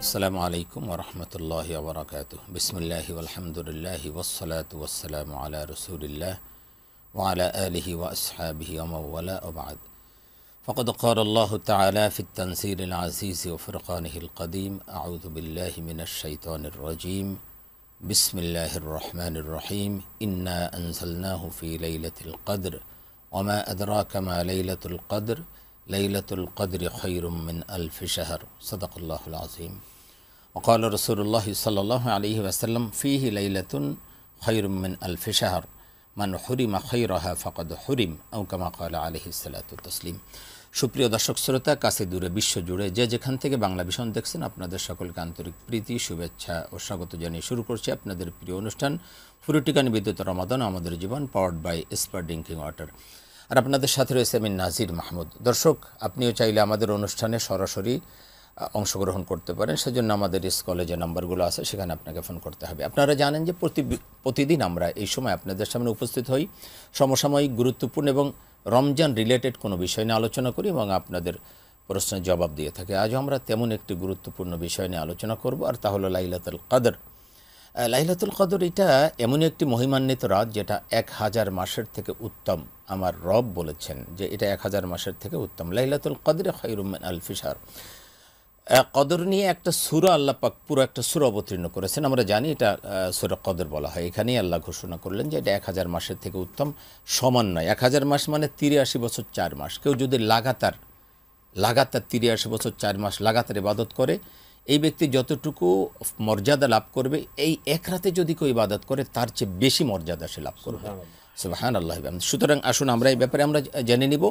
আসসালামু আলাইকুম ওরহমতুল্লাহি ওবরাকাতুহ। বিসমিল্লাহি আলহামদুলিল্লাহি ওয়াসসালাতু ওয়াসসালামু আলা রাসূলিল্লাহ ওয়া আলা আলিহি ওয়া আসহাবিহি ওয়া মাওয়ালা ওয়া বা'দ। ফাকাদ ক্বালা আল্লাহু তাআলা ফিত তানসিরিল আজিজ ওয়া ফুরকানিহিল কদীম। আউযু বিল্লাহি মিনাশ শাইতানির রাজীম। বিসমিল্লাহির রহমানির রহিম। ইন্না আনজালনাহু ফি লাইলাতিল কদর ওয়া মা আদরাকা মা লাইলাতুল কদর লাইলাতুল কদরি খায়রুম মিন আলফি শাহর। সাদাকাল্লাহুল আযীম। وقال رسول الله صلى الله عليه وسلم فيه ليلة خير من ألف شهر من حرم خيرها فقد حرم أو كما قال عليه الصلاة والتسليم। সুপ্রিয় দর্শক শ্রোতা, কাছে দূরে বিশ্ব জুড়ে যে যেখান থেকে বাংলা ভিশন দেখছেন, আপনাদের সকলকে আন্তরিক প্রীতি, শুভেচ্ছা ও স্বাগত জানিয়ে শুরু করছি আপনাদের প্রিয় অনুষ্ঠান ফুরুটিকা নিবেদিত রমাদান আমাদের জীবন, পাওয়ার্ড বাই এসপার ড্রিঙ্কিং ওয়াটার। আর আপনাদের সাথে রয়েছে আমি নাজির মাহমুদ। দর্শক, আপনিও চাইলে আমাদের অনুষ্ঠানে সরাসরি অংশগ্রহণ করতে পারেন। সেজন্য আমাদের স্কলে যে নাম্বারগুলো আছে সেখানে আপনাকে ফোন করতে হবে। আপনারা জানেন যে প্রতিদিন আমরা এই সময় আপনাদের সামনে উপস্থিত হই, সমসাময়িক গুরুত্বপূর্ণ এবং রমজান রিলেটেড কোনো বিষয় নিয়ে আলোচনা করি এবং আপনাদের প্রশ্নের জবাব দিয়ে থাকি। আজও আমরা তেমন একটি গুরুত্বপূর্ণ বিষয় নিয়ে আলোচনা করব, আর তা হলো লাইলাতুল কদর। লাইলাতুল কদর এটা এমন একটি মহিমান্বিত রাত যেটা 1000 মাসের থেকে উত্তম। আমার রব বলেছেন যে এটা 1000 মাসের থেকে উত্তম। লাইলাতুল কদরে খায়রুম মিন আলফি শাহর। কদর নিয়ে একটা সূরা আল্লাহ পাক পুরো একটা সূরা অবতীর্ণ করেছেন। আমরা জানি এটা সূরা কদর বলা হয়। এখানেই আল্লাহ ঘোষণা করলেন যে এটা 1000 মাসের থেকে উত্তম, সমান নয়। 1000 মাস মানে 83 বছর 4 মাস। কেউ যদি লাগাতার 83 বছর 4 মাস লাগাতার ইবাদত করে, এই ব্যক্তি যতটুকু মর্যাদা লাভ করবে, এই এক রাতে যদি কেউ ইবাদত করে তার চেয়ে বেশি মর্যাদা সে লাভ করবে। সুবহানাল্লাহ। সুতরাং আসুন আমরা এই ব্যাপারে আমরা জেনে নিব।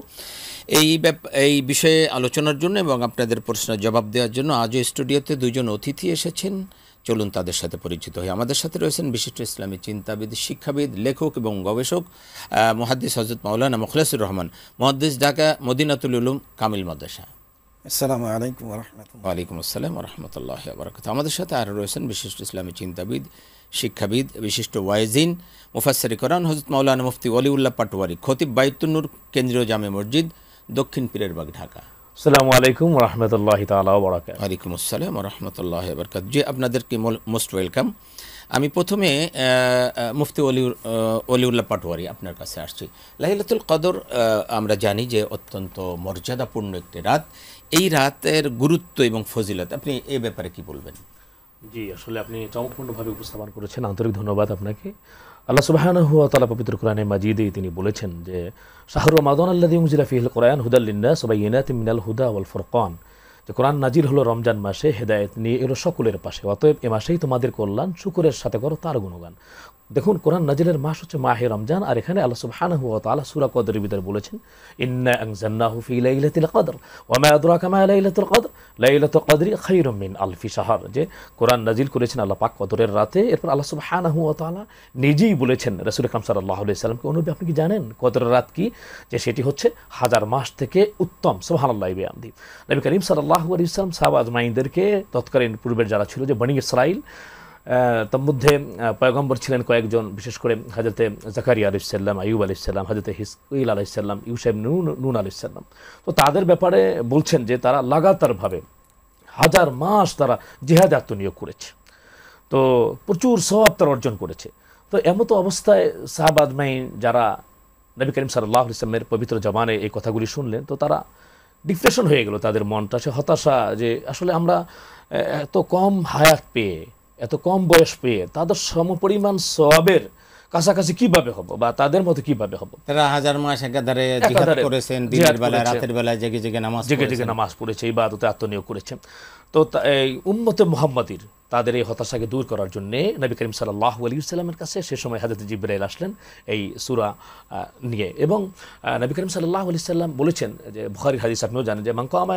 এই বিষয়ে আলোচনার জন্য এবং আপনাদের প্রশ্নের জবাব দেওয়ার জন্য আজও স্টুডিওতে দুইজন অতিথি এসেছেন। চলুন তাদের সাথে পরিচিত হই। আমাদের সাথে রয়েছেন বিশিষ্ট ইসলামী চিন্তাবিদ, শিক্ষাবিদ, লেখক এবং গবেষক মুহাদ্দিস হযরত মাওলানা মুখলেসুর রহমান, মুহাদ্দিস, ঢাকা মদিনাতুল উলুম কামিল মাদ্রাসা। আসসালামু আলাইকুম ওয়া রাহমাতুল্লাহ। ওয়ালাইকুম আসসালাম ওয়া রাহমাতুল্লাহি ওয়া বারাকাতুহু। আমাদের সাথে আরও রয়েছেন বিশিষ্ট ইসলামী চিন্তাবিদ, শিক্ষাবিদ, বিশিষ্ট ওয়াইজিন, মুফাসসির কোরআন হযরত মাওলানা মুফতি ওয়ালিউল্লাহ পাটোয়ারি, খতিব বাইতুন নূর কেন্দ্রীয় জামে মসজিদ, দক্ষিণ পীরেরবাগ, ঢাকা। আসসালামু আলাইকুম ওয়া রাহমাতুল্লাহি তাআলা ওয়া বারাকাতুহু। ওয়ালাইকুম আসসালাম ওয়া রাহমাতুল্লাহি ওয়া বারাকাতুহু। জি, আপনাদেরকে মোস্ট ওয়েলকাম। আমি প্রথমে মুফতি ওয়ালিউল্লাহ পাটোয়ারি আপনার কাছে আসছি। লাইলাতুল কদর আমরা জানি যে অত্যন্ত মর্যাদাপূর্ণ একটি রাত। এই রাতের গুরুত্ব এবং ফজিলত আপনি এ ব্যাপারে কি বলবেন? জি, আসলে আপনি চমকপ্রদভাবে উপস্থাপন করেছেন, আন্তরিক ধন্যবাদ আপনাকে। আল্লাহ সুবহানাহু ওয়া তাআলা পবিত্র কোরআনে মাজিদে তিনি বলেছেন যে শাহরু রমাদান আল্লাযী উনজিলা ফীহিল কুরআন হুদাল লিন-নাস ওয়া বায়িনাতিন মিনাল হুদা ওয়াল ফুরকান। যে কোরআন নাজিল হলো রমজান মাসে, হেদায়েত নিয়ে এলো সকলের পাশে, অতএব এ মাসেই তোমাদের কল্যাণ, শুকরের সাথে করো তার গুণগান। দেখুন, কোরআন নাজিলের মাস হচ্ছে মাহে রমজান, আর এখানে আল্লাহ সুবহানাহু ওয়া তাআলা সূরা কদরের ভিতরে বলেছেন ইন্না আনজালনাহু ফি লাইলাতিল কদর ওয়া মা আদরাকা মা লাইলাতুল কদর লাইলাতুল কদরি খায়রুম মিন আলফি শাহর। যে কোরআন নাজিল করেছেন আল্লাহ পাক কদরের রাতে। এরপর আল্লাহ সুবহানাহু ওয়া তাআলা নিজেই বলেছেন রাসূল আকরাম সাল্লাল্লাহু আলাইহি সাল্লামকে, নবী আপনি কি জানেন কদরের রাত কি? যে সেটি হচ্ছে 1000 মাস থেকে উত্তম। সুবহানাল্লাহি ওয়া বিহামদিহি। নবী করিম সাল্লাল্লাহু আলাইহি সাল্লাম সাহাবা আজমাইনদেরকে, তৎকালীন পূর্বের যারা ছিল যে বনি ইসরাইল, তার মধ্যে পয়গম্বর ছিলেন কয়েকজন, বিশেষ করে হযরতে জাকারিয়া আলাইহিস সালাম, আইয়ুব আলাইহিস সালাম, হযরতে হিজকিল আলাইহিস সালাম, ইউসা ইবনে নুন আলাইহিস সালাম। তো তাদের ব্যাপারে বলছেন যে তারা লাগাতারভাবে 1000 মাস তারা জিহাদে আত্মনিয়োগ করেছে, তো প্রচুর সওয়াব তারা অর্জন করেছে। তো এমতো অবস্থায় সাহাবা আজমাইন যারা নবী করিম সাল্লাল্লাহু আলাইহি ওয়াসাল্লামের পবিত্র জবানে এই কথাগুলি শুনলেন, তো তারা ডিপ্রেশন হয়ে গেল, তাদের মনটা সে হতাশা, যে আসলে আমরা এত কম হায়াত পেয়ে, এত কম বয়স পেয়ে তাদের সমপরিমাণ সওয়াবের কাছাকাছি কিভাবে হব, বা তাদের মতো কিভাবে হব? তারা 1000 মাস একাধারে জিহাদ করেছেন, দিনের বেলা রাতের বেলা জেগে জেগে নামাজ পড়েছে, ইবাদতে আত্মনিয়োগ করেছে। তো এই উম্মতে মুহাম্মাদির তাদের এই হতাশাকে দূর করার জন্য নবী করিম সাল্লাল্লাহু আলাইহি ওয়াসাল্লামের কাছে সে সময় হযরত জিবরাইল আসলেন এই সূরা নিয়ে, এবং নবী করিম সাল্লাল্লাহু আলাইহি ওয়াসাল্লাম বলেছেন, যে বুখারীর হাদিস আপনিও জানেন, যে মান কামা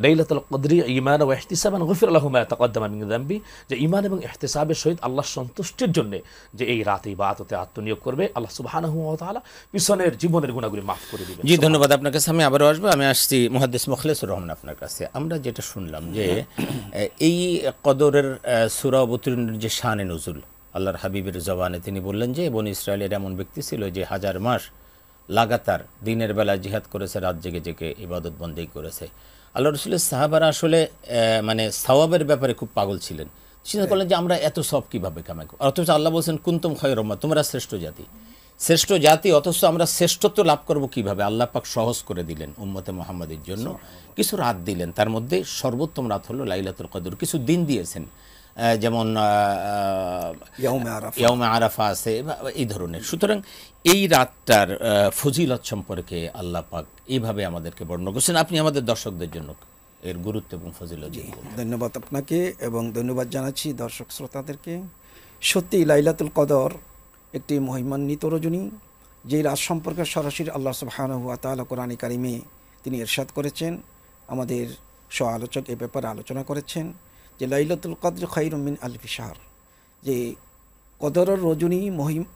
লাইলাতুল কদরি ঈমানান ওয়া ইহতিসাবান গুফিরা লাহু মা তাকদ্দামা মিন যামবি। যে ঈমান এবং ইহতিসাবের সহিত আল্লাহর সন্তুষ্টির জন্য যে এই রাতে ইবাদতে আত্মনিয়োগ করবে, আল্লাহ সুবহানাহু ওয়া তাআলা পিছনের জীবনের গুনাহগুলি মাফ করে দিবেন। জি, ধন্যবাদ আপনার কাছে। আমি আবারও আসবো। আমি আসছি মুহাদ্দিস মুখলেসুর রহমান আপনার কাছে। আমরা যেটা শুনলাম যে এই কদরের সূরা অবতীর্ণের যে শানে নুজুল, আল্লাহর হাবিবের জবানে তিনি বললেন যে বনি ইসরায়েলের এমন ব্যক্তি ছিল যে 1000 মাস লাগাতার দিনের বেলা জিহাদ করেছে, রাত জেগে জেগে ইবাদত বন্দেগী করেছে। আল্লাহ রসুলের সাহাবারা আসলে মানে সওয়াবের ব্যাপারে খুব পাগল ছিলেন। চিন্তা করলেন যে আমরা এত সওয়াব কীভাবে কামাই করব, অথচ আল্লাহ বলছেন কুনতুম খায়রা উম্মাহ, তোমরা শ্রেষ্ঠ জাতি, শ্রেষ্ঠ জাতি, অথচ আমরা শ্রেষ্ঠত্ব লাভ করব কিভাবে? আল্লাহ পাক সহজ করে দিলেন উম্মতে মুহাম্মাদের জন্য, কিছু রাত দিলেন, তার মধ্যে সর্বোত্তম রাত হলো লাইলাতুল কদর। কিছু দিন দিয়েছেন, যেমন ইয়াউমে আরাফা আছে, এই ধরনের। সুতরাং এই রাতটার ফজিলত সম্পর্কে আল্লাহ পাক এইভাবে আমাদেরকে বর্ণনা করছেন। আপনি আমাদের দর্শকদের জন্য এর গুরুত্ব এবং ফজিলত। ধন্যবাদ আপনাকে এবং ধন্যবাদ জানাচ্ছি দর্শক শ্রোতাদেরকে। সত্যি লাইলাতুল কদর একটি মহিমান্বিত রজনী, যে রাত সম্পর্কে সরাসরি আল্লাহ সুবহানাহু ওয়া তাআলা কোরআনে কারিমে তিনি ইরশাদ করেছেন। আমাদের সহ আলোচক এ ব্যাপারে আলোচনা করেছেন যে লাইলাতুল কদর খায়রুম মিন আলফি শাহর, যে কদরের রজনী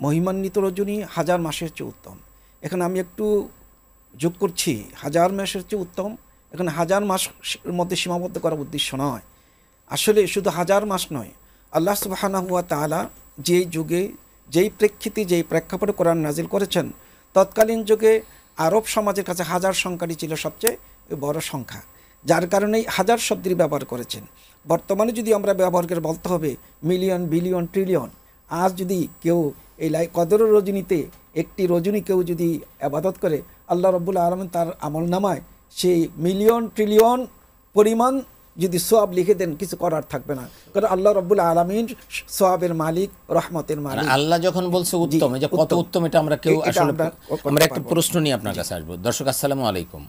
মহিমান্বিত রজনী হাজার মাসের চেয়ে উত্তম। এখানে আমি একটু যোগ করছি, হাজার মাসের চেয়ে উত্তম। এখানে হাজার মাসের মধ্যে সীমাবদ্ধ করার উদ্দেশ্য নয়, আসলে শুধু হাজার মাস নয়, আল্লাহ সুবহানাহু ওয়া তাআলা যেই যুগে, যেই প্রেক্ষিতে, যেই প্রেক্ষাপটে কোরআন নাজিল করেছেন, তৎকালীন যুগে আরব সমাজের কাছে হাজার সংখ্যাটি ছিল সবচেয়ে বড় সংখ্যা, যার কারণেই হাজার শব্দের ব্যবহার করেছেন। বর্তমানে যদি আমরা ব্যবহার করে বলতে হবে মিলিয়ন, বিলিয়ন, ট্রিলিয়ন। আজ যদি কেউ এই কদরের রজনীতে একটি রজনী কেউ যদি ইবাদত করে, আল্লাহ রাব্বুল আলামিন তার আমলনামায় সেই মিলিয়ন ট্রিলিয়ন পরিমাণ যদি সওয়াব লিখে দেন, কিছু করার থাকবে না, কারণ আল্লাহ রাব্বুল আলামিন সওয়াবের মালিক, রহমতের মালিক। আল্লাহ যখন বলছে উত্তম, যে কত উত্তম এটা আমরা কেউ আসলে। আমরা একটা প্রশ্ন নিয়ে আপনার কাছে আসবো। দর্শক আসসালামু আলাইকুম।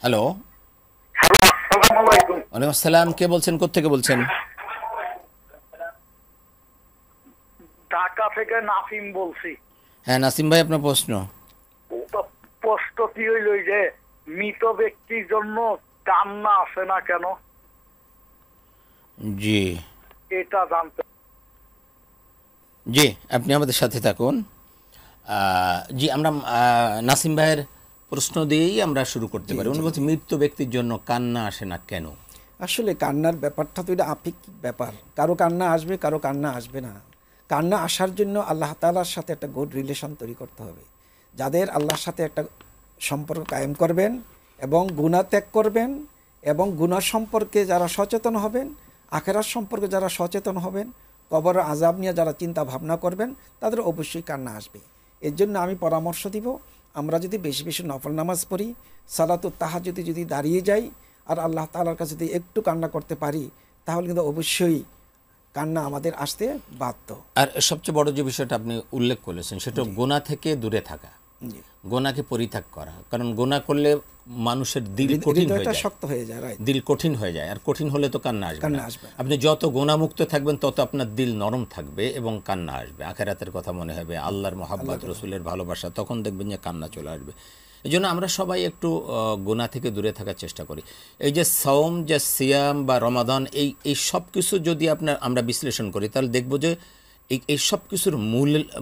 হ্যালো, ওয়ালাইকুম আসসালাম, কে বলছেন, কোত্থেকে বলছেন? ঢাকা থেকে নাসিম বলছি। হ্যাঁ নাসিম ভাই, আপনার প্রশ্ন। প্রশ্ন কি হইল যে মৃত ব্যক্তির জন্য কান্না আসে না কেন? জি এটা জানতে। জি, আপনি আমাদের সাথে থাকুন। জি, আমরা নাসিম ভাইয়ের প্রশ্ন দিয়েই আমরা শুরু করতে পারি। উনি বলছে মৃত ব্যক্তির জন্য কান্না আসে না কেন? আসলে কান্নার ব্যাপারটা তো এটা আপেক্ষিক ব্যাপার, কারো কান্না আসবে, কারো কান্না আসবে না। কান্না আসার জন্য আল্লাহ তাআলার সাথে একটা গুড রিলেশন তৈরি করতে হবে। যাদের আল্লাহর সাথে একটা সম্পর্ক কায়েম করবেন এবং গুনাহ ত্যাগ করবেন এবং গুনাহ সম্পর্কে যারা সচেতন হবেন, আখিরাত সম্পর্কে যারা সচেতন হবেন, কবরের আযাব নিয়ে যারা চিন্তা ভাবনা করবেন, তাদের অবশ্যই কান্না আসবে। এর জন্য আমি পরামর্শ দিব, আমরা যদি বেশি বেশি নফল নামাজ পড়ি, সালাতুত তাহাজ্জুদে যদি দাঁড়িয়ে যাই আর আল্লাহ তাআলার কাছে যদি একটু কান্না করতে পারি, তাহলে কিন্তু অবশ্যই কান্না আমাদের আসতে বাধ্য। আর সবচেয়ে বড় যে বিষয়টা আপনি উল্লেখ করেছেন, সেটা গুনাহ থেকে দূরে থাকা, গুনাহকে পরিত্যাগ করা। কারণ গুনাহ করলে মানুষের দিল কঠিন হয়ে যায়, শক্ত হয়ে যায়, দিল কঠিন হয়ে যায়, আর কঠিন হলে তো কান্না আসবে না। আপনি যত গুনাহমুক্ত থাকবেন তত আপনার দিল নরম থাকবে এবং কান্না আসবে। আখিরাতের কথা মনে হবে, আল্লাহর মহব্বত, রসুলের ভালোবাসা, তখন দেখবেন যে কান্না চলে আসবে। এই জন্য আমরা সবাই একটু গুনাহ থেকে দূরে থাকার চেষ্টা করি। এই যে সওম, যে সিয়াম বা রমাদান, এই সব কিছু যদি আমরা বিশ্লেষণ করি, তাহলে দেখব যে এই সব কিছুর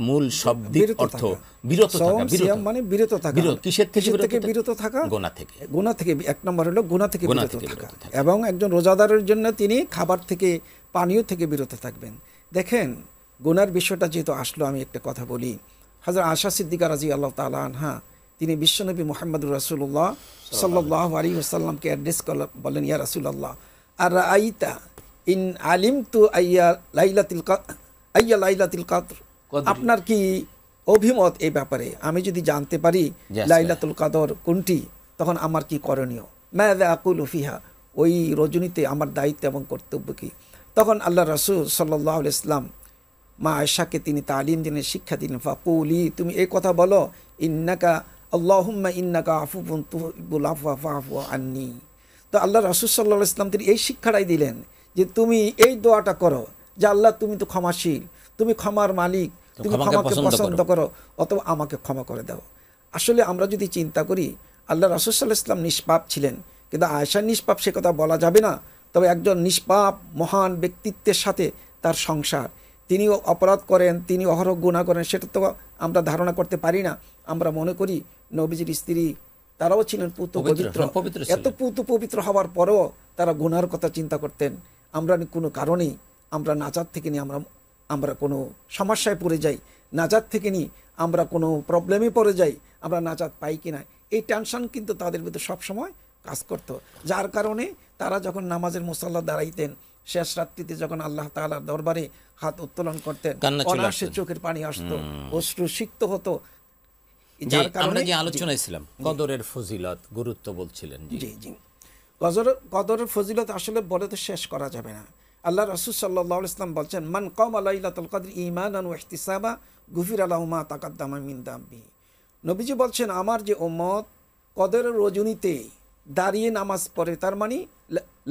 মূল শব্দের অর্থ বিরত থাকা। মানে বিরত থাকা, কিসের থেকে বিরত থাকা? গুনাহ থেকে। গুনাহ থেকে এক নম্বর হলো গুনাহ থেকে বিরত থাকা। এবং একজন রোজাদারের জন্য তিনি খাবার থেকে, পানীয় থেকে বিরত থাকবেন। দেখেন, গুনার বিষয়টা যেহেতু আসলো, আমি একটা কথা বলি। হযরত আয়েশা সিদ্দিকা রাদিয়াল্লাহু তাআলা আনহা, তিনি বিশ্বনবী মুহাম্মদুর রাসূলুল্লাহ সাল্লাল্লাহু আলাইহি ওয়াসাল্লামকে অ্যাড্রেস করলেন, বলেন, ইয়া রাসূলুল্লাহ, আর রাআইতা ইন আলিমতু আইয়া লাইলাতুল কদর, আপনার কি অভিমত এই ব্যাপারে? আমি যদি জানতে পারি লাইলাতুল কদর কোনটি, তখন আমার কি করণীয়? মাযা আকুলু ফিহা, ওই রজনীতে আমার দায়িত্ব এবং কর্তব্য কি? তখন আল্লাহ রাসূল সাল্লাল্লাহু আলাইহি ওয়াসাল্লাম মা আয়েশাকে তিনি তালিম দিলেন, শিক্ষা দিলেন। ফাকুলি, তুমি এই কথা বলো, ইন্নাকা আল্লাহুম্মা ইন্নাকা আফুউন তুহিব্বুল আফওয়া ফাফু আন্নি। তো আল্লাহ রাসূল সাল্লাল্লাহু আলাইহি ওয়াসাল্লাম তিনি এই শিক্ষাটাই দিলেন যে তুমি এই দোয়াটা করো যে আল্লাহ তুমি তো ক্ষমাশীল, তুমি ক্ষমার মালিক, তুমি ক্ষমাকে পছন্দ করো, অথবা আমাকে ক্ষমা করে দাও। আসলে আমরা যদি চিন্তা করি, আল্লাহ রাসূল সাল্লাল্লাহু আলাইহি ওয়াসাল্লাম নিষ্পাপ ছিলেন, কিন্তু আয়েশা নিষ্পাপ সে কথা বলা যাবে না। তবে একজন নিষ্পাপ মহান ব্যক্তিত্বের সাথে তার সংসার, তিনি অপরাধ করেন, তিনি অহরহ গুনাহ করেন, সেটা তো আমরা ধারণা করতে পারি না। আমরা মনে করি নবীজির স্ত্রী তারাও ছিলেন পবিত্র, এত পবিত্র হওয়ার পরেও তারা গুনার কথা চিন্তা করতেন। আমরা কোনো কারণেই আমরা নাজাত থেকে নিয়ে আমরা কোনো সমস্যায় পড়ে যাই, নাজাত থেকে নিয়ে আমরা কোনো প্রবলেমে পড়ে যাই, আমরা নাজাত পাই কিনা, এই টেনশন কিন্তু তাদের ভিতরে সবসময় কাজ করতো, যার কারণে তারা যখন নামাজের মুসাল্লা দাঁড়াইতেন, শেষ রাত্রিতে যখন আল্লাহ তাআলার দরবারে হাত উত্তোলন করতেন, অনায়াসে চোখের পানি আসতো, অশ্রু সিক্ত হতো। যার কারণে আমরা যে আলোচনায় ছিলাম কদরের ফজিলত গুরুত্ব বলছিলেন। জি জি, কদরের ফজিলত আসলে বলে তো শেষ করা যাবে না। আল্লাহ রাসূল সাল্লাল্লাহু আলাইহি ওয়াসাল্লাম বলছেন, মান কামা লাইলাতুল কদর ঈমানান ওয়া ইহতিসাবা গুফিরা লাহু মা তাকাদ্দামা মিন দামবি। নবীজি বলছেন, আমার যে উম্মত কদরের রজনীতে দাঁড়িয়ে নামাজ পড়ে, তার মানে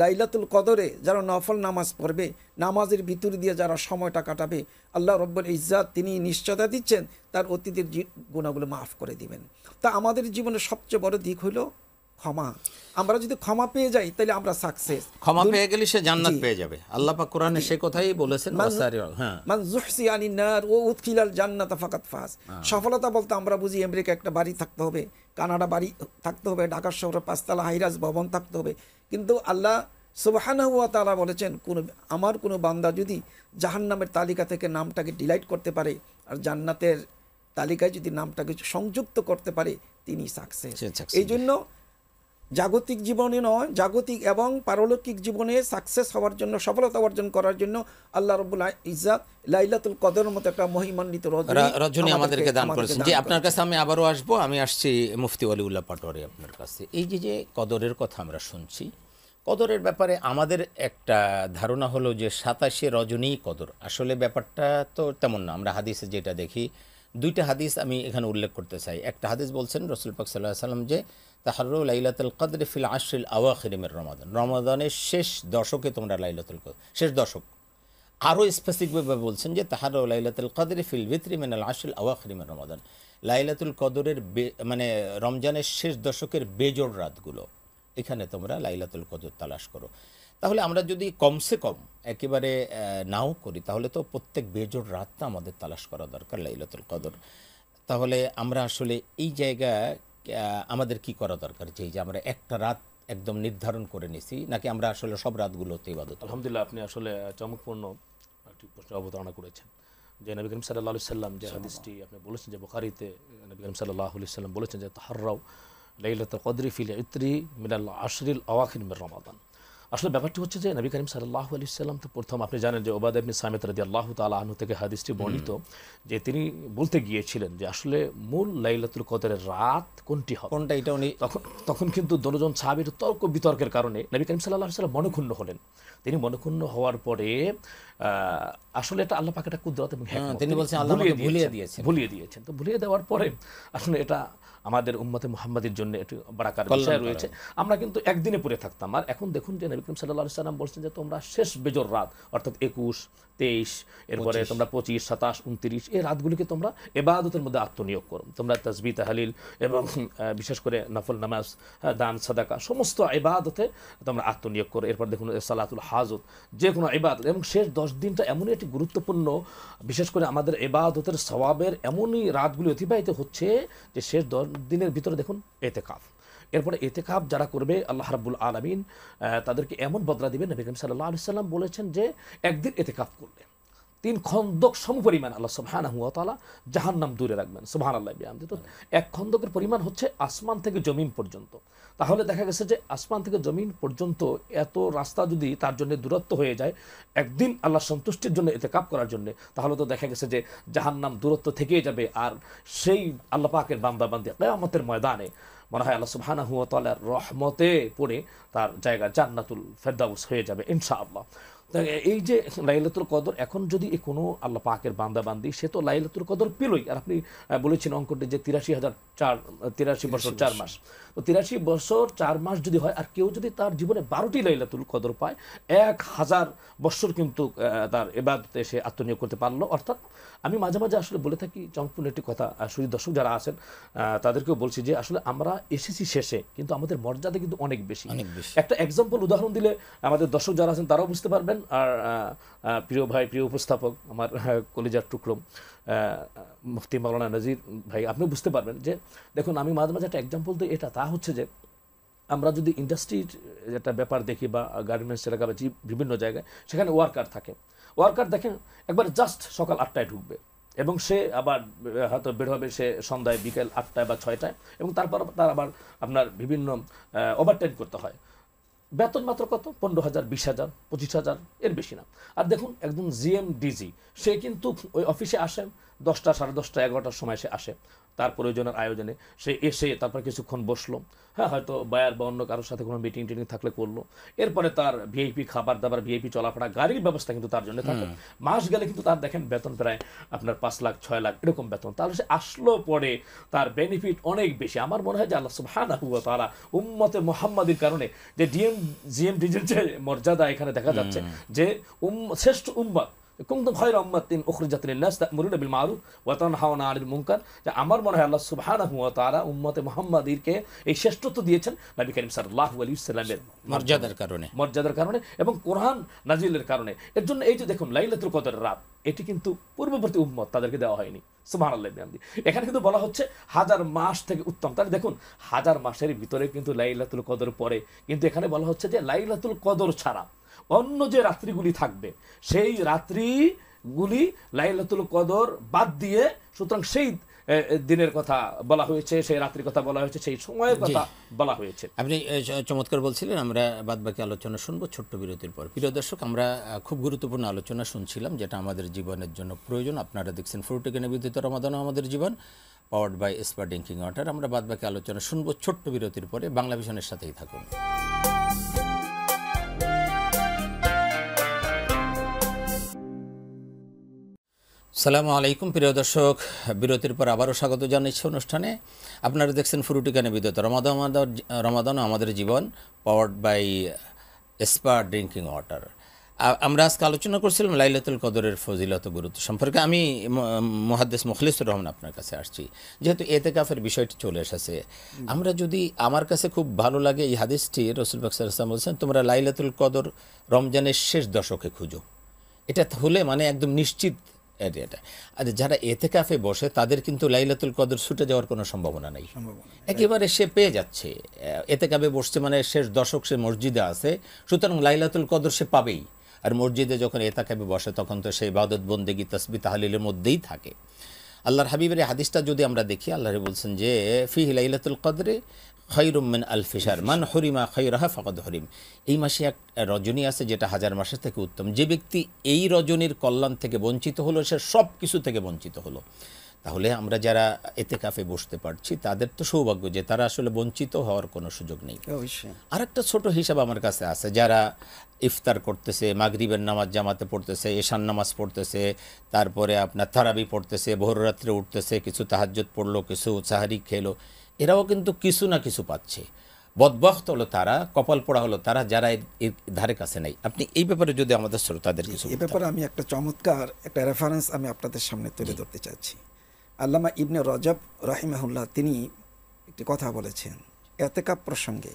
লাইলাতুল কদরে যারা নফল নামাজ পড়বে, নামাজের ভিতর দিয়ে যারা সময়টা কাটাবে, আল্লাহ রব্বুল ইজ্জাত তিনি নিশ্চয়তা দিচ্ছেন তার অতীতের গুনাহগুলো মাফ করে দিবেন। তা আমাদের জীবনের সবচেয়ে বড় দিক হলো ক্ষমা। আমরা যদি ক্ষমা পেয়ে যাই তাহলে আমরা সাকসেস। ক্ষমা পেয়ে গেলে সে জান্নাত পেয়ে যাবে। আল্লাহ পাক কোরআনে সেই কথাই বলেছেন, মান যুহসি আনিন নার ওয়া উদখিলাল জান্নাতা ফাকাত ফাজ। সফলতা বলতে আমরা বুঝি আমেরিকা একটা বাড়ি থাকতে হবে, কানাডা বাড়ি থাকতে হবে, ঢাকা শহরে 5 তলা হাইরাজ ভবন থাকতে হবে। কিন্তু আল্লাহ সুবহানাহু ওয়া তাআলা বলেছেন, আমার কোনো বান্দা যদি জাহান্নামের তালিকা থেকে নামটাকে ডিলাইট করতে পারে আর জান্নাতের তালিকায় যদি নামটাকে সংযুক্ত করতে পারে, তিনি সাকসেস। এই জন্য জাগতিক জীবনে নয়, জাগতিক এবং পারলৌকিক জীবনে সাকসেস হওয়ার জন্য, সফলতা অর্জন করার জন্য আল্লাহ রাব্বুল ইজ্জাত লাইলাতুল কদরের মতো একটা মহিমান্বিত রজনী আমাদেরকে দান করেছেন। যে আপনার কাছে আমি আবারও আসবো, আমি আসছি মুফতি ওয়ালিউল্লাহ পাটোয়ারি আপনার কাছে। এই যে কদরের কথা আমরা শুনছি, কদরের ব্যাপারে আমাদের একটা ধারণা হলো যে 27 রজনী কদর। আসলে ব্যাপারটা তো তেমন না। আমরা হাদিসে যেটা দেখি, 2টা হাদিস আমি এখানে উল্লেখ করতে চাই। একটা হাদিস বলছেন রাসূল পাক সাল্লাল্লাহু আলাইহি ওয়াসাল্লাম যে তাহাররু লাইলাতুল কদর ফিল আশরিল আওয়াখির মির রমাদান, রমাদানের শেষ দশকে তোমরা লাইলাতুল কদর, শেষ দশক। আরও স্পেসিফিকভাবে বলছেন যে তাহাররু লাইলাতুল কদর ফিল ভিতরি মিনাল আশরিল আওয়াখির মির রমাদান, লাইলাতুল কদরের মানে রমজানের শেষ দশকের বেজোড় রাতগুলো, এখানে তোমরা লাইলাতুল কদর তালাশ করো। তাহলে আমরা যদি কমসে কম একেবারে নাও করি, তাহলে তো প্রত্যেক বেজোড় রাতটা আমাদের তালাশ করা দরকার লাইলাতুল কদর। তাহলে আমরা আসলে এই জায়গায় আমাদের কি করা দরকার, যে আমরা একটা রাত একদম নির্ধারণ করে নিছি, নাকি আমরা আসলে সব রাতগুলোতে ইবাদত? আলহামদুলিল্লাহ, আপনি আসলে চমকপূর্ণ একটি প্রশ্ন অবতারণা করেছেন। যে নবী করিম সাল্লাল্লাহু আলাইহি সাল্লাম যে হাদিসটি আপনি বলেছেন, যে বুখারীতে নবী করিম সাল্লাল্লাহু আলাইহি সাল্লাম বলেছেন যে তাহাররাউ লাইলাতুল কদরি ফিল ইত্রি মিনাল আশরিল আওয়াখির মির রমাদান। আসলে ব্যাপারটি হচ্ছে যে নবী করিম সাল্লাল্লাহু আলাইহি সাল্লাম তো প্রথম, আপনি জানেন যে উবাদা ইবনে সামিত রাদিয়াল্লাহু তাআলা আনহু থেকে হাদিসটি বর্ণিত, যে তিনি বলতে গিয়েছিলেন যে আসলে মূল লাইলাতুল কদরের রাত কোনটি হবে, কোনটা, এটা উনি তখন কিন্তু দশজন সাহাবীর তর্ক বিতর্কের কারণে নবী করিম সাল্লাল্লাহু আলাইহি সাল্লাম মনক্ষুণ্ণ হলেন। তিনি মনক্ষুণ্ণ হওয়ার পরে আসলে এটা আল্লাহ পাক একটা কুদরত এবং হিকমত, তিনি বলছেন আল্লাহ ভুলিয়ে দিয়েছেন। তো ভুলিয়ে দেওয়ার পরে আসলে এটা আমাদের উম্মতে মুহাম্মাদের জন্য একটু বারাকার বিষয় রয়েছে। আমরা কিন্তু একদিনে পড়ে থাকতাম, আর এখন দেখুন যে নবী করিম সাল্লাল্লাহু আলাইহি সাল্লাম বলছেন যে তোমরা শেষ বেজর রাত, অর্থাৎ 21, 23, এরপরে তোমরা 25, 27, 29 এই রাতগুলিকে তোমরা ইবাদতের মধ্যে আত্মনিয়োগ করো। তোমরা তাসবিহ, তাহলিল এবং বিশেষ করে নফল নামাজ, দান, সাদাকা, সমস্ত ইবাদতে তোমরা আত্মনিয়োগ করো। এরপর দেখুন সালাতুল হাজত, যে কোনো ইবাদত। এবং শেষ 10 দিনটা এমনই একটি গুরুত্বপূর্ণ, বিশেষ করে আমাদের ইবাদতের সওয়াবের এমনই রাতগুলি অতিবাহিত হচ্ছে যে শেষ 10 দিনের ভিতরে দেখুন ইতিকাফ। এরপরে ইতিকাফ যারা করবে আল্লাহ রাব্বুল আলামিন তাদেরকে এমন বদলা দিবেন। নবী করিম সাল্লাল্লাহু আলাইহি সাল্লাম বলেছেন যে একদিন ইতিকাফ করলে 3 খন্দক সমপরিমাণ আল্লাহ সুবহানাহু ওয়া তাআলা জাহান্নাম দূরে রাখবেন। সুবহানাল্লাহ বিহামদি। তো 1 খন্দকের পরিমাণ হচ্ছে আসমান থেকে জমিন পর্যন্ত। তাহলে দেখা গেছে যে আসমান থেকে জমিন পর্যন্ত এত রাস্তা যদি তার জন্য দূরত্ব হয়ে যায় একদিন আল্লাহ সন্তুষ্টির জন্য ইতিকাফ করার জন্য, তাহলে তো দেখা গেছে যে জাহান্নাম দূরত্ব থেকেই যাবে। আর সেই আল্লাহ পাকের বান্দা বান্দি কিয়ামতের ময়দানে মনে হয় আল্লাহ সুবহানাহু ওয়া তাআলার রহমতে পড়ে তার জায়গা জান্নাতুল ফেরদাউস হয়ে যাবে ইনশাআল্লাহ। এই যে লাইলাতুল কদর, এখন যদি কোনো আল্লাহ পাকের বান্দা বান্দি, সে তো লাইলাতুল কদর পেলই। আর আপনি বলেছেন অঙ্কটি যে 83 বছর 4 মাস, তো 83 বছর 4 মাস যদি হয়, আর কেউ যদি তার জীবনে 12টি লাইলাতুল কদর পায়, 1000 বছর কিন্তু তার ইবাদতে সে আত্মনিয়োগ করতে পারলো। অর্থাৎ আমি মাঝে মাঝে আসলে বলে থাকি চমকপূর্ণ একটি কথা, শুধু দর্শক যারা আছেন তাদেরকেও বলছি যে আসলে আমরা এসেছি শেষে, কিন্তু আমাদের মর্যাদা কিন্তু অনেক বেশি। একটা এক্সাম্পল, উদাহরণ দিলে আমাদের দর্শক যারা আছেন তারাও বুঝতে পারবেন। আর প্রিয় ভাই, প্রিয় উপস্থাপক, আমার কলিজার টুকরো মুফতি মাওলানা নাজির ভাই, আপনি বুঝতে পারবেন যে দেখুন আমি মাঝে মাঝে একটা এক্সাম্পল দিই। এটা তা হচ্ছে যে আমরা যদি ইন্ডাস্ট্রির একটা ব্যাপার দেখি বা গার্মেন্টস এলাকা বা বিভিন্ন জায়গায়, সেখানে ওয়ার্কার থাকে। ওয়ার্কার দেখেন একবার জাস্ট সকাল 8টায় ঢুকবে এবং সে আবার হয়তো বের হবে সে সন্ধ্যায় বিকেল 8টায় বা 6টায়, এবং তারপর তার আবার আপনার বিভিন্ন ওভারটাইম করতে হয়। বেতন মাত্র কত? 15,000, 20,000, 25,000, এর বেশি না। আর দেখুন একজন জিএম ডিজি সে কিন্তু ওই অফিসে আসে 10টা, 10:30, 11টার সময় সে আসে তার প্রয়োজনের আয়োজনে। সে এসে তারপর কিছুক্ষণ বসলো, হ্যাঁ হয়তো বায়ার বা অন্য কারোর সাথে কোনো মিটিং টিটিং থাকলে করলো, এরপরে তার ভিআইপি খাবার দাবার, ভিআইপি চলাফেরা, গাড়ির ব্যবস্থা কিন্তু তার জন্য থাকে। মাস গেলে কিন্তু তার দেখেন বেতন প্রায় আপনার 5 লাখ 6 লাখ এরকম বেতন। তাহলে সে আসলো পরে তার বেনিফিট অনেক বেশি। আমার মনে হয় যে আল্লাহ সুবহানাহু ওয়া তাআলা উম্মতে মুহাম্মাদির কারণে যে জিএম ডিজির যে মর্যাদা এখানে দেখা যাচ্ছে, যে শ্রেষ্ঠ উম্মত কুনতুম খায়রা উম্মাতিন উখরিজাত লিন-নাস তা'মুরুনা বিল মা'রুফ ওয়া তানহাউনা 'আনিল মুনকার, যে আমার মনে হয় আল্লাহ সুবহানাহু ওয়া তাআলা উম্মতে মুহাম্মাদিরকে এই শ্রেষ্ঠত্ব দিয়েছেন নবী করিম সাল্লাল্লাহু আলাইহি ওয়াসাল্লামের মর্যাদার কারণে এবং কোরআন নাজিলের কারণে। এর জন্য এই যে দেখুন লাইলাতুল কদরের রাত, এটি কিন্তু পূর্ববর্তী উম্মত তাদেরকে দেওয়া হয়নি। সুবহানাল্লাহ বিহামদি। এখানে কিন্তু বলা হচ্ছে 1000 মাস থেকে উত্তম। তাহলে দেখুন 1000 মাসের ভিতরে কিন্তু লাইলাতুল কদর পড়ে, কিন্তু এখানে বলা হচ্ছে যে লাইলাতুল কদর ছাড়া অন্য যে রাত্রিগুলি থাকবে সেই রাত্রিগুলি লাইলাতুল কদর বাদ দিয়ে, সুতরাং সেই দিনের কথা বলা হয়েছে, সেই রাত্রির কথা বলা হয়েছে, সেই সময়ের কথা বলা হয়েছে। আপনি চমৎকার বলছিলেন। আমরা বাদবাকি আলোচনা শুনবো ছোট্ট বিরতির পর। প্রিয় দর্শক, আমরা খুব গুরুত্বপূর্ণ আলোচনা শুনছিলাম যেটা আমাদের জীবনের জন্য প্রয়োজন। আপনারা দেখছেন ফ্রুটিকে নিবেদিত রমাদান আমাদের জীবন, পাওয়ার্ড বাই এসপার ড্রিঙ্কিং ওয়াটার। আমরা বাদবাকি আলোচনা শুনবো ছোট্ট বিরতির পরে। বাংলা ভিশনের সাথেই থাকুন। আসসালামু আলাইকুম প্রিয় দর্শক, বিরতির পর আবারও স্বাগত জানাচ্ছি অনুষ্ঠানে। আপনারা দেখছেন ফ্রুটিকা নিবেদিত রমাদান আমাদের জীবন, পাওয়ার্ড বাই এসপার ড্রিঙ্কিং ওয়াটার। আমরা আজকে আলোচনা করছিলাম লাইলাতুল কদরের ফজিলত গুরুত্ব সম্পর্কে। আমি মুহাদ্দিস মুখলিসুর রহমান আপনার কাছে আসছি, যেহেতু এতেকাফের বিষয়টি চলে এসেছে। আমরা যদি, আমার কাছে খুব ভালো লাগে এই হাদিসটি, রাসূল পাক সাল্লাল্লাহু আলাইহি ওয়াসাল্লাম বলছেন তোমরা লাইলাতুল কদর রমজানের শেষ দশকে খুঁজো। এটা হলে মানে একদম নিশ্চিত এটা। আর যারা এতেকাফে বসে তাদের কিন্তু লাইলাতুল কদর ছুটে যাওয়ার কোনো সম্ভাবনা নেই, একেবারে সে পেয়ে যাচ্ছে। এতেকাফে বসছে মানে শেষ দশক সে মসজিদে আছে, সুতরাং লাইলাতুল কদর সে পাবেই। আর মসজিদে যখন এতেকাফে বসে তখন তো সেই ইবাদত বন্দেগী তাসবিহ তাহলিলের মধ্যেই থাকে। আল্লাহর হাবিবের হাদিসটা যদি আমরা দেখি, আল্লাহ বলছেন যে ফিহি লাইলাতুল কদরে খায়রুম মিন আলফি শাহর মান হুরিমা খায়রাহা ফাকাদ হুরিম। এই মাসে এক রজনী আছে যেটা 1000 মাসের থেকে উত্তম। যে ব্যক্তি এই রজনীর কল্যাণ থেকে বঞ্চিত হলো, সে সব কিছু থেকে বঞ্চিত হলো। তাহলে আমরা যারা এতেকাফে বসতে পারছি তাদের তো সৌভাগ্য যে তারা আসলে বঞ্চিত হওয়ার কোনো সুযোগ নেই। আর একটা ছোট হিসাব আমার কাছে আছে, যারা ইফতার করতেছে, মাগরিবের নামাজ জামাতে পড়তেছে, এশার নামাজ পড়তেছে, তারপরে আপনার তারাবি পড়তেছে, ভোররাত্রে উঠতেছে, কিছু তাহাজ্জুদ পড়লো, কিছু সাহারি খেলো, এরাও কিন্তু কিছু না কিছু পাচ্ছে। বদবখত হলো তারা, কপাল পোড়া হলো তারা যারা এর ধারে কাছে নেই। আপনি এই ব্যাপারে যদি আমাদের শ্রোতাদের কিছু, এই ব্যাপারে আমি একটা চমৎকার একটা রেফারেন্স আমি আপনাদের সামনে তুলে ধরতে চাচ্ছি। আল্লামা ইবনে রজব রাহিমাহুল্লাহ তিনি একটি কথা বলেছেন এতেকাফ প্রসঙ্গে।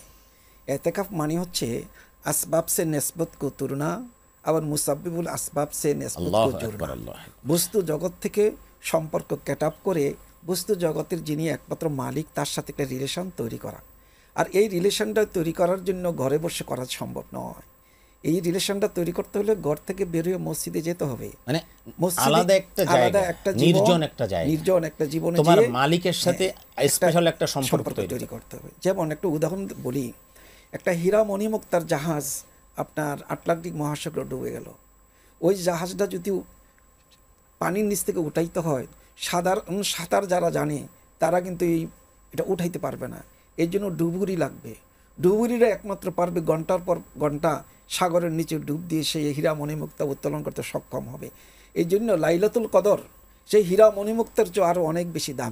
এতেকাফ মানে হচ্ছে আসবাব সে নেসবত কো তুরনা, আবার মুসাব্বিবুল আসবাব সে নেসবত কো জুরনা। বস্তু জগৎ থেকে সম্পর্ক ক্যাট আপ করে বস্তু জগতের যিনি একমাত্র মালিক তার সাথে একটা রিলেশন তৈরি করা। আর এই রিলেশনটা তৈরি করার জন্য ঘরে বসে করা সম্ভব নয়। এই রিলেশনটা তৈরি করতে হলে ঘর থেকে বেরিয়ে মসজিদে যেতে হবে, মানে আলাদা একটা নির্জন একটা জীবনে তোমার মালিকের সাথে স্পেশাল একটা সম্পর্ক তৈরি করতে হবে। যেমন একটা উদাহরণ বলি, একটা হীরা মণিমুক্তার জাহাজ আপনার আটলান্টিক মহাসাগরে ডুবে গেল। ওই জাহাজটা যদি পানির নিচ থেকে উঠাইতে হয়, সাধারণ সাঁতার যারা জানে তারা কিন্তু এটা উঠাইতে পারবে না। এই জন্য ডুবুরি লাগবে। ডুবুরিরা একমাত্র পারবে ঘন্টার পর ঘন্টা সাগরের নিচে ডুব দিয়ে সেই হীরা মণিমুক্তা উত্তোলন করতে সক্ষম হবে। এই জন্য লাইলাতুল কদর সেই হীরা মণিমুক্তার চেয়ে আরও অনেক বেশি দাম।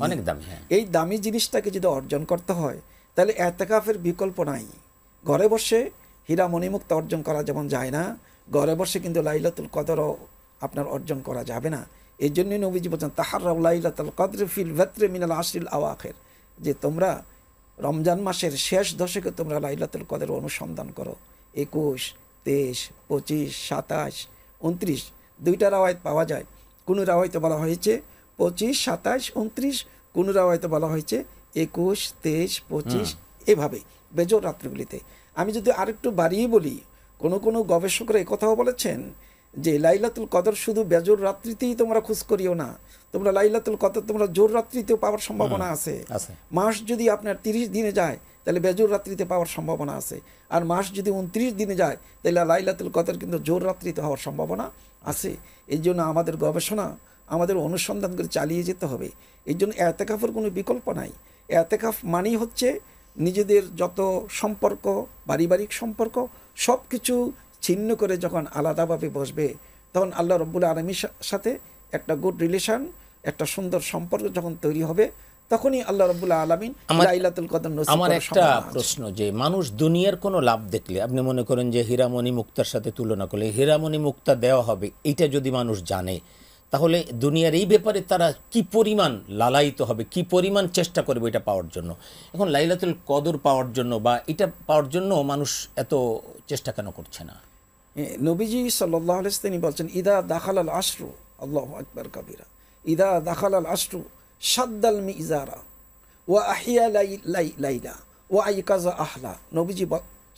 এই দামি জিনিসটাকে যদি অর্জন করতে হয় তাহলে এতেকাফের বিকল্প নাই। ঘরে বসে হীরা মণিমুক্তা অর্জন করা যেমন যায় না, ঘরে বসে কিন্তু লাইলাতুল কদরও আপনার অর্জন করা যাবে না। এই জন্যই নবীজি বলছেন তাহাররাউ লাইলাতুল কদর ফিল ভাত্রি মিনাল আশরিল আওয়াখির, যে তোমরা রমজান মাসের শেষ দশকে তোমরা লাইলাতুল কদর অনুসন্ধান করো। 21, 23, 25, 27, 29 দুইটা রাওয়ায়াত পাওয়া যায়। কোনো রাওয়ায়াতে বলা হয়েছে 25, 27, 29, কোনো রাওয়ায়াতে বলা হয়েছে 21, 23, 25 এভাবে বেজোর রাত্রিগুলিতে। আমি যদি আরেকটু বাড়িয়ে বলি, কোনো গবেষকরা একথাও বলেছেন যে লাইলাতুল কদর শুধু বেজোর রাত্রিতেই তোমরা খোঁজ করিও না, তোমরা লাইলাতুল কদর তোমরা জোর রাত্রিতেও পাওয়ার সম্ভাবনা আছে। মাস যদি আপনার 30 দিনে যায় তাহলে বেজোর রাত্রিতে পাওয়ার সম্ভাবনা আছে, আর মাস যদি 29 দিনে যায় তাহলে লাইলাতুল কদর কিন্তু জোর রাত্রিতে হওয়ার সম্ভাবনা আছে। এই জন্য আমাদের গবেষণা, আমাদের অনুসন্ধান করে চালিয়ে যেতে হবে। এই জন্য এতেকাফের কোনো বিকল্প নাই। এতেকাফ মানেই হচ্ছে নিজেদের যত সম্পর্ক, পারিবারিক সম্পর্ক সব কিছু ছিন্ন করে যখন আলাদাভাবে বসবে, তখন আল্লাহ রব্বুল আলামিনের সাথে একটা গুড রিলেশন, একটা সুন্দর সম্পর্ক যখন তৈরি হবে, তখনই আল্লাহ রব্বুল আলামিন লাইলাতুল কদর নসিব। আমার একটা প্রশ্ন, যে মানুষ দুনিয়ার কোনো লাভ দেখলে, আপনি মনে করেন যে হীরামণি মুক্তার সাথে তুলনা করলে হীরামণি মুক্তা দেওয়া হবে, এইটা যদি মানুষ জানে, তাহলে দুনিয়ার এই ব্যাপারে তারা কি পরিমাণ লালায়িত হবে, কি পরিমাণ চেষ্টা করবে এটা পাওয়ার জন্য। এখন লাইলাতুল কদর পাওয়ার জন্য বা এটা পাওয়ার জন্য মানুষ এত চেষ্টা কেন করছে না? নবীজি সাল্লাল্লাহু আলাইহি ওয়াসাল্লাম তিনি বলছেন, ইদা দাখালাল আশরু, আল্লাহু আকবার কাবীরা, ইদা দাখালাল আশরু শাদ্দাল মিজারা ওয়া আহিয়া লাইলা ওয়া আইকাযা আহলা। নবীজি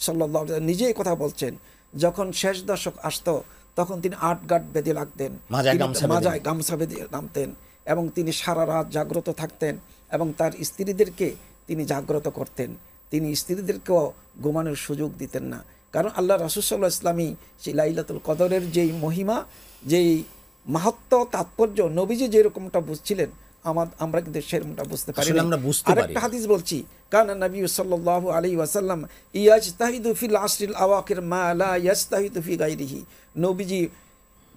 সাল্লাল্লাহু আলাইহি ওয়াসাল্লাম নিজেই কথা বলছেন, যখন শেষ দশক আসতো তখন তিনি 8 গাঁট বেঁধে লাগতেন, মাজায় গামছা বেঁধে নামতেন, এবং তিনি সারা রাত জাগ্রত থাকতেন এবং তার স্ত্রীদেরকে তিনি জাগ্রত করতেন। তিনি স্ত্রীদেরকেও ঘুমানোর সুযোগ দিতেন না, কারণ আল্লাহ রাসূল সাল্লাল্লাহু আলাইহি ওয়াসাল্লাম সেই লাইলাতুল কদরের যেই মহিমা, যেই মাহাত্ম্য, তাৎপর্য নবীজি যেরকমটা বুঝছিলেন আমরা কিন্তু সেরকমটা বুঝতে পারি না। আরেকটা হাদিস বলছি, কানা নবী সাল্লাল্লাহু আলাইহি ওয়াসাল্লাম ইয়াজতাহিদু ফিল আশরিল আওয়াখির মা লা ইয়াজতাহিদু ফি গায়রিহি। নবীজি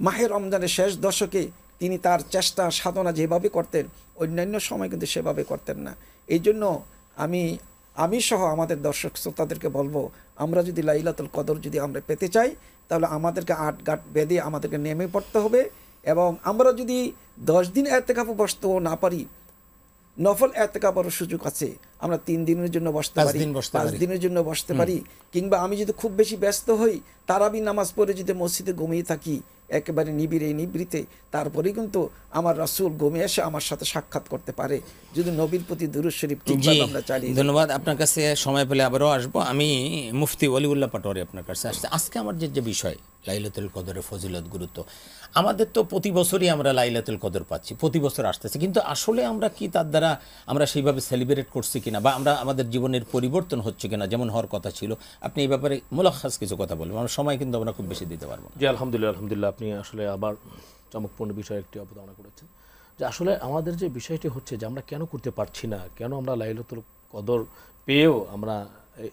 মাহে রমজানের শেষ দশকে তিনি তার চেষ্টা সাধনা যেভাবে করতেন অন্যান্য সময় কিন্তু সেভাবে করতেন না। এই জন্য আমি সহ আমাদের দর্শক শ্রোতাদেরকে বলবো, আমরা যদি লাইলাতুল কদর যদি আমরা পেতে চাই, তাহলে আমাদেরকে 8 গাঁট বেঁধে আমাদেরকে নেমে পড়তে হবে। এবং আমরা যদি 10 দিন এতেকাফে বসতেও না পারি, নফল এতেকাফেরও সুযোগ আছে। আমরা 3 দিনের জন্য বসতে পারি, 5 দিনের জন্য বসতে পারি, কিংবা আমি যদি খুব বেশি ব্যস্ত হই, তারাবি নামাজ পড়ে যদি মসজিদে ঘুমিয়ে থাকি একেবারে নিভৃতে, তারপরে কিন্তু আমার রাসূল ঘুমিয়ে এসে আমার সাথে সাক্ষাৎ করতে পারে, যদি নবীর প্রতি দুরূদ শরীফ ঠিকভাবে আমরা চালিয়ে। ধন্যবাদ। আপনার কাছে সময় পেলে আবারও আসবো। আমি মুফতি ওলিউল্লাহ পাটোয়ারি আপনার কাছে আসছে। আজকে আমার যে বিষয় লাইলাতুল কদরের ফজিলত, গুরুত্ব, আমাদের তো প্রতি বছরই আমরা লাইলাতুল কদর পাচ্ছি, প্রতি বছর আসতেছে, কিন্তু আসলে আমরা কি তার দ্বারা আমরা সেইভাবে সেলিব্রেট করছি কিনা, বা আমরা আমাদের জীবনের পরিবর্তন হচ্ছে কিনা যেমন হওয়ার কথা ছিল, আপনি এই ব্যাপারে মুলাখাস কিছু কথা বলবেন। আমরা সময় কিন্তু আমরা খুব বেশি দিতে পারবো না। জি আলহামদুলিল্লাহ, আপনি আসলে আবার চমকপূর্ণ বিষয় একটি অবতারণা করেছেন, যে আসলে আমাদের যে বিষয়টি হচ্ছে যে আমরা কেন করতে পারছি না, কেন আমরা লাইলাতুল কদর পেয়েও আমরা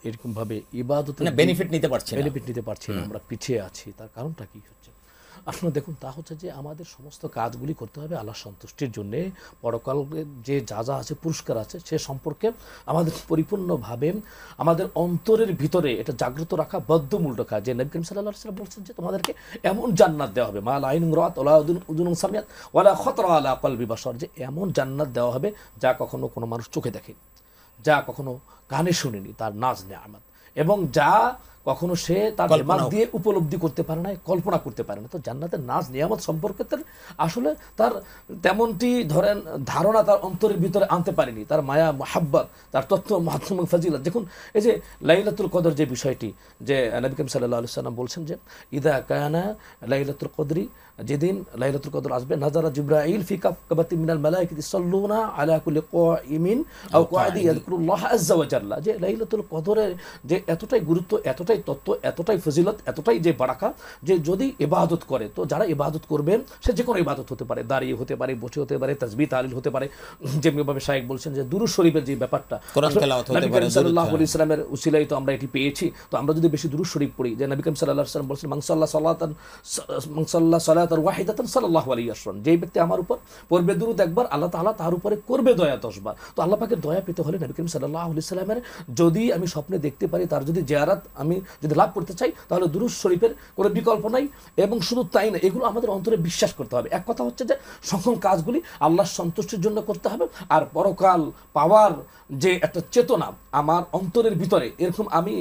এরকমভাবে ইবাদতের বেনিফিট নিতে পারছি না, আমরা পিছিয়ে আছি। তার কারণটা কি হচ্ছে? আসলে দেখুন, তা হচ্ছে যে আমাদের সমস্ত কাজগুলি করতে হবে আল্লাহ সন্তুষ্টির জন্যে। পরকালের যে যা আছে পুরস্কার আছে সে সম্পর্কে আমাদের পরিপূর্ণভাবে আমাদের অন্তরের ভিতরে এটা জাগ্রত রাখা বদ্ধমূল রাখা। যে নবী করিম সাল্লাল্লাহু আলাইহি ওয়াসাল্লাম বলছেন যে তোমাদেরকে এমন জান্নাত দেওয়া হবে, মা লা আইনুন রাআত ওয়ালা উযুনুন সামিআত ওয়ালা খাতারা আলা কলবি বাশার, যে এমন জান্নাত দেওয়া হবে যা কখনো কোনো মানুষ চোখে দেখেনি, যা কখনো কানে শুনেনি, তার নাজ নেয়ামত, এবং যা কখনো সে তার দিমাগ দিয়ে উপলব্ধি করতে পারে না, কল্পনা করতে পারে না। তো জান্নাতের নাজ নিয়ামত সম্পর্কে আসলে তার তেমনটি ধরেন ধারণা তার অন্তরের ভিতরে আনতে পারেনি, তার মায়া মুহাব্বত, তার তথ্য মাহাত্ম্য ফাজিলত। দেখুন এই যে লাইলাতুল কদর যে বিষয়টি, যে নবী করিম সাল্লাল্লাহু আলাইহি ওয়াসাল্লাম বলছেন যে ইদা কানা লাইলাতুল কদরি, যেদিন লাইলাতুল কদর আসবে, নাজারা জিবরাইল ফি কাফকাবাতিন মিনাল মালাইকাতি সাল্লুনা আলা কুল্লি কাইমিন আও কাঈদি ইয়াযকুরুল্লাহ আযজা ওয়া জাল্লা। যে লাইলাতুল কদরের যে এতটাই গুরুত্ব, এতটাই তত্ত্ব, এতটাই ফজিলত, এতটাই যে বারাকা, যে যদি ইবাদত করে, তো যারা ইবাদত করবেন সে যে কোনো ইবাদত হতে পারে, দাঁড়িয়ে হতে পারে, বসে হতে পারে, তাসবিহ তাহলিল হতে পারে, যেভাবে শায়েখ বলছেন যে দুরূদ শরীফের যে ব্যাপারটা, কোরআন তেলাওয়াত হতে পারে, নবী করিম সাল্লাল্লাহু আলাইহি ওয়াসাল্লামের উসিলায় তো আমরা এটি পেয়েছি। তো আমরা যদি বেশি দুরূদ শরীফ পড়ি, যে নবী করিম সাল্লাল্লাহু আলাইহি ওয়াসাল্লাম বলেছেন মান সাল্লা সালাতান ওয়াহিদাতান সাল্লাল্লাহু আলাইহি ওয়াসাল্লাম, যেই ব্যক্তি আমার উপর পড়বে দুরূদ একবার, আল্লাহ তাআলা তার উপরে করবে দয়া 10 বার। তো আল্লাহ পাকের দয়া পেতে হলে নবী করিম সাল্লাল্লাহু আলাইহি ওয়াসাল্লামের যদি আমি স্বপ্নে দেখতে পারি, তার যদি জিয়ারত আমি যদি লাভ করতে চাই, তাহলে দুরূদ শরীফের কোনো বিকল্প নাই। এবং শুধু তাই না, এগুলো আমাদের অন্তরে বিশ্বাস করতে হবে। এক কথা হচ্ছে যে সকল কাজগুলি আল্লাহর সন্তুষ্টির জন্য করতে হবে, আর পরকাল পাওয়ার যে একটা চেতনা আমার অন্তরের ভিতরে, এরকম আমি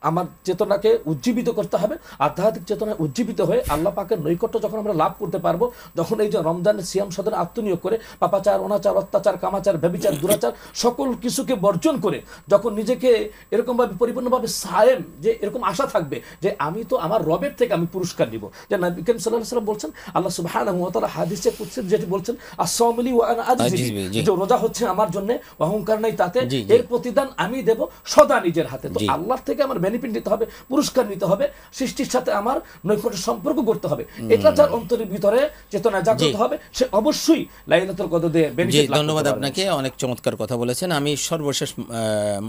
আমার চেতনাকে উজ্জীবিত করতে হবে, আধ্যাত্মিক চেতনায় উজ্জীবিত হয়ে আল্লাহ পাকের নৈকট্য যখন আমরা লাভ করতে পারবো, যখন এই যে রমজানের সিয়াম সাধনে আত্মনিয়োগ করে পাপাচার, অনাচার, অত্যাচার, কামাচার, ব্যভিচার, দুরাচার সকল কিছুকে বর্জন করে যখন নিজেকে এরকমভাবে পরিপূর্ণভাবে সায়েম, যে এরকম আশা থাকবে যে আমি তো আমার রবের থেকে আমি পুরস্কার নিব, যে নবী করিম সাল্লাল্লাহু আলাইহি ওয়াসাল্লাম বলছেন, আল্লাহ সুবহানাহু ওয়া তাআলা হাদিসে কুদসি যেটি বলছেন, আস-সাওমুলি ওয়া আনা আজজি, যে রোজা হচ্ছে আমার জন্য, অহংকার নাই তাতে, এর প্রতিদান আমি দেব সদা নিজের হাতে। তো আল্লাহর থেকে আমার বেনিফিট নিতে হবে, পুরস্কার নিতে হবে, সৃষ্টির সাথে আমার নৈকট্য সম্পর্ক করতে হবে। এটা যার অন্তরের ভিতরে চেতনা জাগ্রত হবে, সে অবশ্যই লাইলাতুল কদরে বেনিফিট লাভ করবে। ধন্যবাদ আপনাকে, অনেক চমৎকার কথা বলেছেন। আমি সর্বশেষ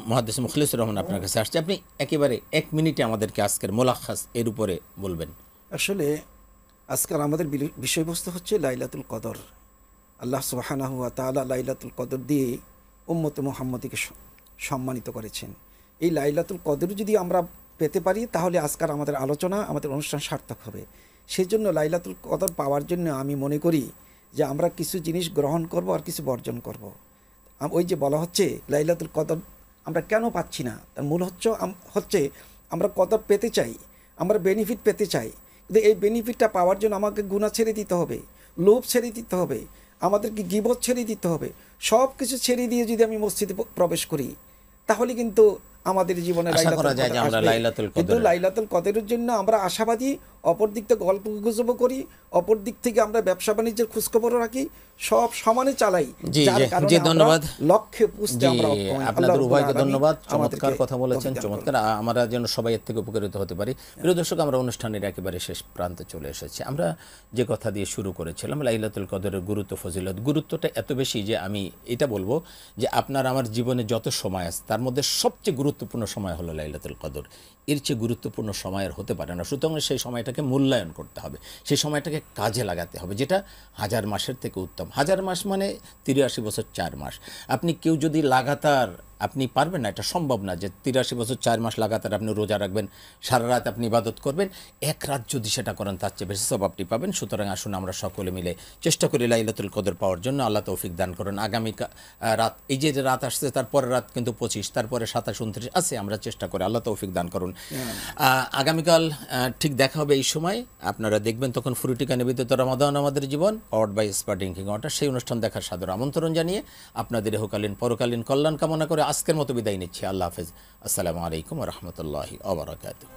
মুহাদ্দিস মুখলিসুর রহমান আপনার কাছে আসছি, আপনি একেবারে 1 মিনিটে আমাদেরকে আজকের মুলাখাস এর উপরে বলবেন। আসলে আজকাল আমাদের বিষয়বস্তু হচ্ছে লাইলাতুল কদর। আল্লাহ সুবহানাহু ওয়া তাআলা লাইলাতুল কদর দিয়ে উম্মতে মুহাম্মদীকে সম্মানিত করেছেন। এই লাইলাতুল কদর যদি আমরা পেতে পারি তাহলে আজকাল আমাদের আলোচনা, আমাদের অনুষ্ঠান সার্থক হবে। সেই জন্য লাইলাতুল কদর পাওয়ার জন্য আমি মনে করি যে আমরা কিছু জিনিস গ্রহণ করব আর কিছু বর্জন করব। ওই যে বলা হচ্ছে লাইলাতুল কদর আমরা কেন পাচ্ছি না, তার মূল হচ্ছে আমরা কদর পেতে চাই, আমরা বেনিফিট পেতে চাই, কিন্তু এই বেনিফিটটা পাওয়ার জন্য আমাকে গুনাহ ছেড়ে দিতে হবে, লোভ ছেড়ে দিতে হবে, আমাদেরকে গীবত ছেড়ে দিতে হবে। সব কিছু ছেড়ে দিয়ে যদি আমি মসজিদে প্রবেশ করি তাহলে কিন্তু আমাদের জীবনে কিন্তু লাইলাতুল কদরের জন্য আমরা আশাবাদী, অপর দিক থেকে গল্প গুজব করি, অপর দিক থেকে আমরা ব্যবসা বাণিজ্যের খোঁজখবর রাখি, সব সমানে চালাই। ধন্যবাদ, লক্ষ্যে পৌঁছতে আমরা আপনাদের উভয়কে ধন্যবাদ, চমৎকার কথা বলেছেন, চমৎকার। আমরা যেন সবাই এর থেকে উপকৃত হতে পারি। প্রিয় দর্শক, আমরা অনুষ্ঠানের একেবারে শেষ প্রান্তে চলে এসেছি। আমরা যে কথা দিয়ে শুরু করেছিলাম লাইলাতুল কদরের গুরুত্ব, ফজিলত, গুরুত্বটা এত বেশি যে আমি এটা বলবো যে আপনার আমার জীবনে যত সময় আছে তার মধ্যে সবচেয়ে গুরুত্বপূর্ণ সময় হলো লাইলাতুল কদর। এর চেয়ে গুরুত্বপূর্ণ সময়ের হতে পারে না। সুতরাং সেই সময়টাকে মূল্যায়ন করতে হবে, সেই সময়টাকে কাজে লাগাতে হবে, যেটা 1000 মাসের থেকে উত্তম। 1000 মাস মানে 83 বছর 4 মাস। আপনি কেউ যদি লাগাতার, আপনি পারবেন না, এটা সম্ভব না যে 83 বছর 4 মাস লাগাতার আপনি রোজা রাখবেন, সারা রাত আপনি ইবাদত করবেন। এক রাত যদি সেটা করেন তার চেয়ে বেশি সওয়াব আপনি পাবেন। সুতরাং আসুন আমরা সকলে মিলে চেষ্টা করি লাইলাতুল কদর পাওয়ার জন্য। আল্লাহ তৌফিক দান করেন। আগামী রাত, এই যে রাত আসছে তারপরে রাত কিন্তু 25, তারপরে 27, 29 আছে, আমরা চেষ্টা করি। আল্লাহ তৌফিক দান করুন। আগামীকাল ঠিক দেখা হবে এই সময়, আপনারা দেখবেন তখন ফুরুটিকা নিবেদিত রমাদান আমাদের জীবন, powered by Spa drinking water. সেই অনুষ্ঠান দেখার সাদর আমন্ত্রণ জানিয়ে আপনাদের ইহকালীন পরকালীন কল্যাণ কামনা করে আজকের মতো বিদায় নিচ্ছি। আল্লাহ হাফেজ। আসসালামু আলাইকুম ওয়া রাহমাতুল্লাহি ওয়া বারাকাতুহু।